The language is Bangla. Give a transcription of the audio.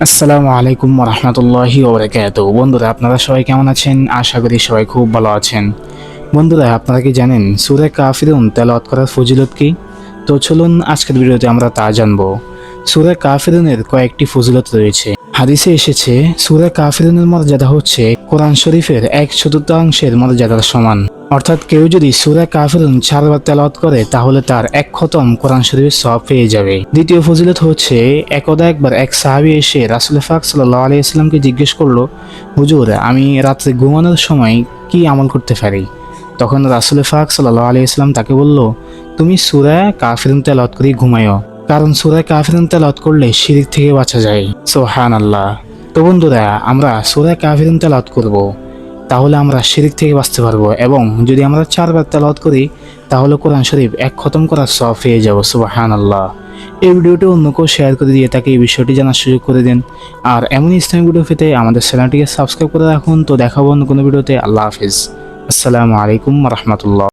আসসালামু আলাইকুম রহমতুল্লাহি ওবরাকাতুহু। বন্ধুরা, আপনারা সবাই কেমন আছেন? আশা করি সবাই খুব ভালো আছেন। বন্ধুরা, আপনারা কি জানেন সূরা কাফিরুন তেলাওয়াত করার ফজিলত কি? তো চলুন আজকের ভিডিওতে আমরা তা জানবো। সূরা কাফিরুনের কয়েকটি ফজিলত রয়েছে। হাদিসে এসেছে সূরা কাফিরুনের মর্যাদা হচ্ছে কোরআন শরীফের 1/4 মর্যাদার সমান। অর্থাৎ কেউ যদি সূরা কাফিরুন 4 বার তেলাওয়াত করে তাহলে তার 1 খতম কোরআন শরীফের সওয়াব পেয়ে যাবে। দ্বিতীয় ফজিলত হচ্ছে একবার এক সাহাবী এসে রাসূল পাক সাল্লাল্লাহু আলাইহি ওয়াসাল্লামকে জিজ্ঞেস করলো, হুজুর, আমি রাত্রে ঘুমানোর সময় কি আমল করতে পারি? তখন রাসূল পাক সাল্লাল্লাহু আলাইহি ওয়াসাল্লাম তাকে বলল, তুমি সূরা কাফিরুন তেলাওয়াত করে ঘুমায়ো, কারণ সূরা কাফিরুন তেলাওয়াত করলে শিরক থেকে বাঁচা যায়। সুবহানাল্লাহ। তো বন্ধুরা, আমরা সূরা কাফিরুন তেলাওয়াত করব, তাহলে আমরা শিরক থেকে বাঁচতে পারবো, এবং যদি আমরা 4 বার তেলাওয়াত করি তাহলে কোরআন শরীফ 1 খতম করার সওয়াব পেয়ে যাব। সুবহানাল্লাহ। এই ভিডিওটি অন্য কেউ শেয়ার করে দিয়ে তাকে এই বিষয়টি জানার সুযোগ করে দিন। আর এমন ইসলামিক ভিডিও পেতে আমাদের চ্যানেলটিকে সাবস্ক্রাইব করে রাখুন। তো দেখাবো অন্য কোনো ভিডিওতে। আল্লাহ হাফিজ। আসসালামু আলাইকুম রহমতুল্লাহ।